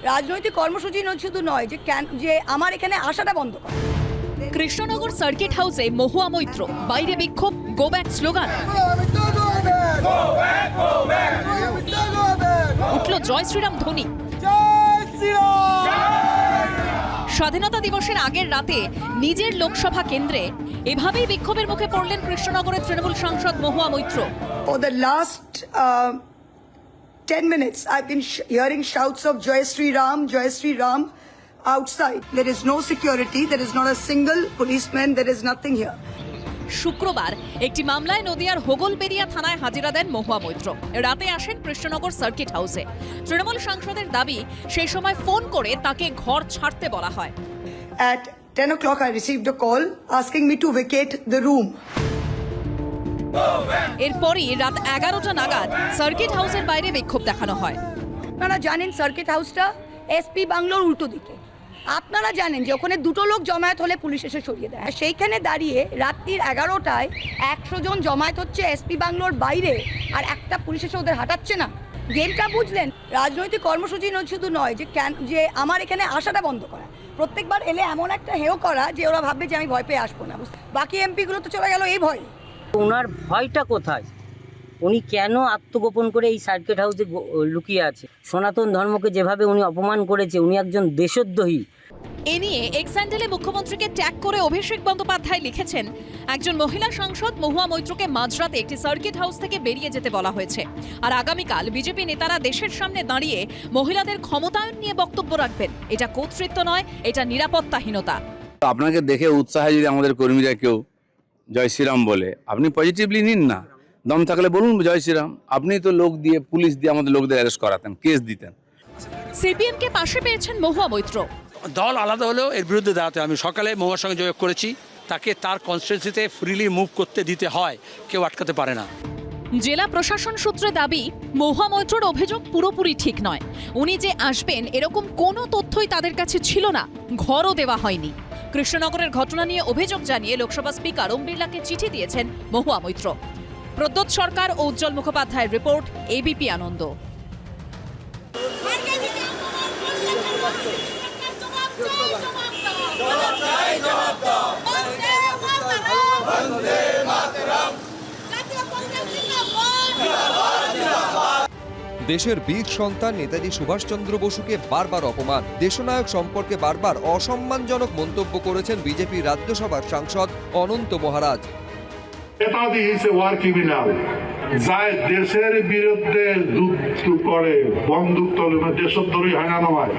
রাজনৈতিক কর্মসূচি শুধু নয় যে আমার এখানে আসাটা বন্ধ করা। কৃষ্ণনগর সার্কিট হাউসে মহুয়া মৈত্র, বাইরে বিক্ষোভ, গো ব্যাক স্লোগান, উঠল জয় শ্রীরাম ধ্বনি। স্বাধীনতা দিবসের আগের রাতে নিজের লোকসভা কেন্দ্রে এভাবেই বিক্ষোভের মুখে পড়লেন কৃষ্ণনগরের তৃণমূল সাংসদ Mahua Moitra. For the last 10 minutes, I've been hearing shouts of Jai Sri Ram outside. There is no security. There is not a single policeman. There is nothing here. শুক্রবার একটি মামলায় নদিয়ার হোগলবেড়িয়া থানায় হাজিরা দেন মহুয়া মৈত্র। রাতে আসেন কৃষ্ণনগর সার্কিট হাউসে। তৃণমূল সাংসদের দাবি, সেই সময় ফোন করে তাকে ঘর ছাড়তে বলা হয়। At 10 o'clock, I received a call asking me to vacate the room. এরপরই রাত 11টা নাগাদ সার্কিট হাউসের বাইরে বিক্ষোভ দেখানো হয়। আপনারা জানেন সার্কিট হাউসটা এসপি বাংলোর উল্টো দিকে। আপনারা জানেন যে ওখানে দুটো লোক জমায়েত হলে পুলিশ এসে সরিয়ে দেয়। সেইখানে দাঁড়িয়ে রাত্রির 11টায় 100 জন জমায়েত হচ্ছে এসপি বাংলোর বাইরে, আর একটা পুলিশ এসে ওদের হাঁটাচ্ছে না। গেমটা বুঝলেন? রাজনৈতিক কর্মসূচি শুধু নয় যে আমার এখানে আসাটা বন্ধ করা। প্রত্যেকবার এলে এমন একটা হেয় করা যে ওরা ভাববে যে আমি ভয় পেয়ে আসবো না। বাকি এমপিগুলো তো চলে গেল এই ভয়। ওনার ভয়টা কোথায়? উনি কেন আত্মগোপন করে এই সার্কিট হাউসে লুকিয়ে আছে? সনাতন ধর্মকে যেভাবে উনি অপমান করেছে, উনি একজন দেশদ্রোহী। এ নিয়ে এক্স হ্যান্ডেলে মুখ্যমন্ত্রীকে ট্যাগ করে অভিষেক বন্দ্যোপাধ্যায় লিখেছেন, একজন মহিলা সাংসদ মহুয়া মৈত্রকে মাঝরাতে একটি সার্কিট হাউস থেকে বেরিয়ে যেতে বলা হয়েছে, আর আগামীকাল বিজেপি নেতারা দেশের সামনে দাঁড়িয়ে মহিলাদের ক্ষমতায়ন নিয়ে বক্তব্য রাখবেন। এটা কর্তৃত্ব নয়, এটা নিরাপত্তাহীনতা। আপনাকে দেখে উৎসাহে যদি আমাদের কর্মীরা কেউ জয় শ্রীরাম বলে, আপনি পজিটিভলি নিন না। দম থাকলে বলুন জয় শ্রীরাম। আপনি তো লোক দিয়ে, পুলিশ দিয়ে আমাদের লোকদের অ্যারেস্ট করাতেন, কেস দিতেন। সিপিএম কে পাশে পেয়েছেন মহুয়া মৈত্র। দল আলাদা হলেও এর বিরুদ্ধে দাঁড়াতে। আমি সকালে মহুয়ার সঙ্গে যোগাযোগ করেছি, তাকে তার কনস্টিটিউয়েন্সিতে ফ্রিলি মুভ করতে দিতে হয়, কেউ আটকাতে পারে না। জেলা প্রশাসন সূত্রে দাবি, মহুয়া মৈত্রর অভিযোগ পুরোপুরি ঠিক নয়। উনি যে আসবেন এরকম কোনো তথ্যই তাদের কাছে ছিল না, ঘরও দেওয়া হয়নি। কৃষ্ণনগরের ঘটনা নিয়ে অভিযোগ জানিয়ে লোকসভা স্পিকার ওম বিড়লাকে চিঠি দিয়েছেন মহুয়া মৈত্র। প্রদ্যোৎ সরকার ও উজ্জ্বল মুখোপাধ্যায়ের রিপোর্ট, এবিপি আনন্দ। দেশের বীর সন্তান নেতাজি সুভাষচন্দ্র বসুকে বারবার অপমান, দেশনায়ক সম্পর্কে বারবার অসম্মানজনক মন্তব্য করেছেন বিজেপি রাজ্যসভার সাংসদ Ananta Maharaj. Netaji is a war criminal, যায় দেশের বিরুদ্ধে যুদ্ধ করে, বন্দুক তোলে, দেশদ্রোহী হয় না নয়।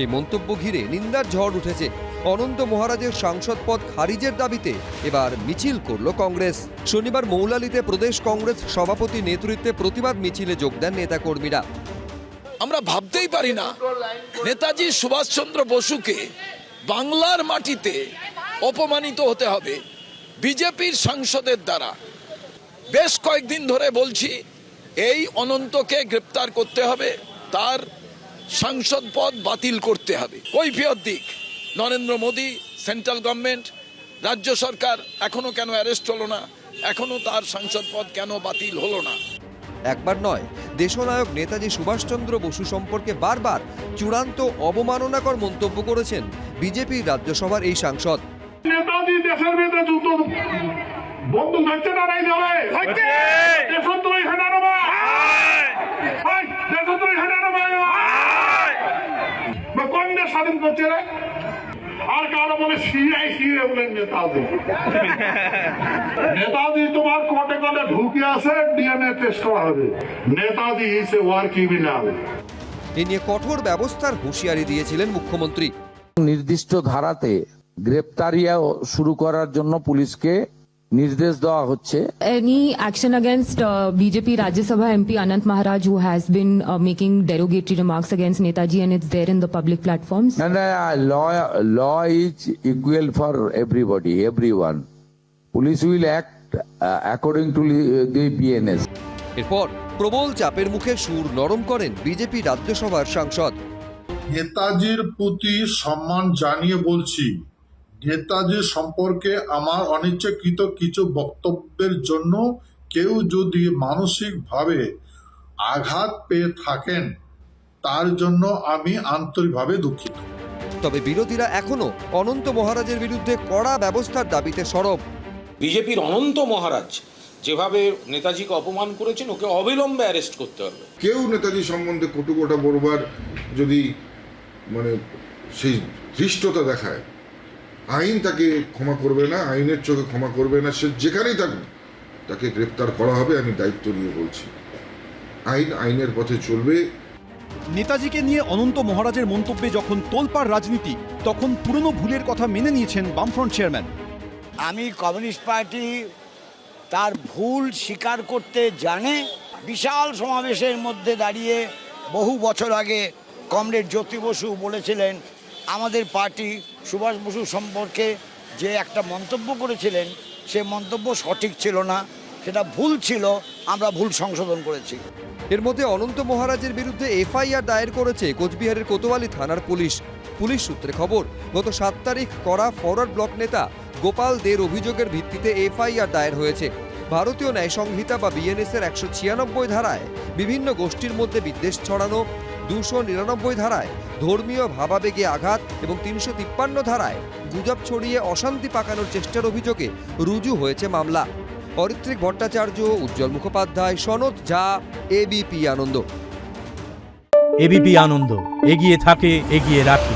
এই মন্তব্য ঘিরে নিন্দার ঝড় উঠেছে। অনন্ত মহারাজের সাংসদ পদ খারিজের দাবিতে এবার মিছিল করল কংগ্রেস। শনিবার মৌলালিতে প্রদেশ কংগ্রেস সভাপতি নেতৃত্বে প্রতিবাদ মিছিলে যোগ দেন নেতাকর্মীরা। আমরা ভাবতেই পারি না নেতাজি সুভাষচন্দ্র বসুকে বাংলার মাটিতে অপমানিত হতে হবে বিজেপির সাংসদের দ্বারা। বেশ কয়েকদিন ধরে বলছি, এই অনন্তকে গ্রেপ্তার করতে হবে, তার সাংসদ পদ বাতিল করতে হবে। কৈফিয়ত দিক নরেন্দ্র মোদী, সেন্ট্রাল গভর্নমেন্ট, রাজ্য সরকার, এখনো কেন অ্যারেস্ট হলো না, এখনো তার সাংসদ পদ কেন বাতিল হলো না। একবার নয়, দেশনায়ক নেতাজি সুভাষচন্দ্র বসু সম্পর্কে বারবার চূড়ান্ত অবমাননাকর মন্তব্য করেছেন বিজেপির রাজ্যসভার এই সাংসদ। নেতাজি দেশের ভিতরে যুদ্ধ বন্ধু ধরছে না, নাই যাবে দেশদ্রোহী হয় না দেশদ্রোহী হয় না কোন দেশ স্বাধীন করছে রে? আর কারো বলে সিআই সিএ বলে নেতাজি। নেতাজি তোমার কোর্টে কোর্টে ঢুকে আছে, ডিএনএ টেস্ট করা হবে। Netaji is a war criminal. এ নিয়ে কঠোর ব্যবস্থার হুঁশিয়ারি দিয়েছিলেন মুখ্যমন্ত্রী। নির্দিষ্ট ধারাতে গ্রেপ্তারিয়া শুরু করার জন্য পুলিশকে নির্দেশ দেওয়া হচ্ছে। Any action against BJP Rajya Sabha MP Anant Maharaj, who has been making derogatory remarks against Netaji, and it's there in the public platforms? And law is equal for everybody, everyone. Police will act according to the BNS. এরপর প্রবল চাপের মুখে সুর নরম করেন BJP রাজ্যসভার সাংসদ। নেতাজির প্রতি সম্মান জানিয়ে বলছি, নেতাজি সম্পর্কে আমার অনিচ্ছাকৃত কিছু বক্তব্যের জন্য কেউ যদি মানসিকভাবে আঘাত পেয়ে থাকেন তার জন্য আমি আন্তরিকভাবে দুঃখিত। তবে বিরোধীরা এখনো অনন্ত মহারাজের বিরুদ্ধে কড়া ব্যবস্থার দাবিতে সরব। বিজেপির অনন্ত মহারাজ যেভাবে নেতাজিকে অপমান করেছেন, ওকে অবিলম্বে অ্যারেস্ট করতে হবে। কেউ নেতাজি সম্বন্ধে কটু কথা বলবার যদি সেই ধৃষ্টতা দেখায়, আইন তাকে ক্ষমা করবে না, আইনের চোখে ক্ষমা করবে না। সে যেখানেই থাকুক তাকে গ্রেপ্তার করা হবে, আমি দায়িত্ব নিয়ে বলছি। আইন আইনের পথে চলবে। নেতাজিকে নিয়ে অনন্ত মহারাজের মন্তব্যে যখন তোলপাড় রাজনীতি, তখন পুরনো ভুলের কথা মেনে নিয়েছেন বামফ্রন্ট চেয়ারম্যান। আমি কমিউনিস্ট পার্টি তার ভুল স্বীকার করতে জানে। বিশাল সমাবেশের মধ্যে দাঁড়িয়ে বহু বছর আগে কমরেড জ্যোতি বসু বলেছিলেন আমাদের পার্টি সুভাষ বসু সম্পর্কে যে একটা মন্তব্য করেছিলেন সে মন্তব্য সঠিক ছিল না, সেটা ভুল ছিল, আমরা ভুল সংশোধন করেছি। এর মধ্যে অনন্ত মহারাজের বিরুদ্ধে এফআইআর দায়ের করেছে কোচবিহারের কোতোয়ালি থানার পুলিশ। পুলিশ সূত্রে খবর, গত 7 তারিখ করা ফরওয়ার্ড ব্লক নেতা গোপাল দের অভিযোগের ভিত্তিতে এফআইআর দায়ের হয়েছে। ভারতীয় ন্যায় সংহিতা বা বিএনএস-এর 196 ধারায় বিভিন্ন গোষ্ঠীর মধ্যে বিদ্বেষ ছড়ানো, 299 ধারায় ধর্মীয় ভাবাবেগে আঘাত এবং 353 ধারায় গুজব ছড়িয়ে অশান্তি পাকানোর চেষ্টার অভিযোগে রুজু হয়েছে মামলা। অরিত্রিক ভট্টাচার্য, উজ্জ্বল মুখোপাধ্যায়, সনদ ঝা, এবিপি আনন্দ। এবিপি আনন্দ, এগিয়ে থাকে, এগিয়ে রাখে।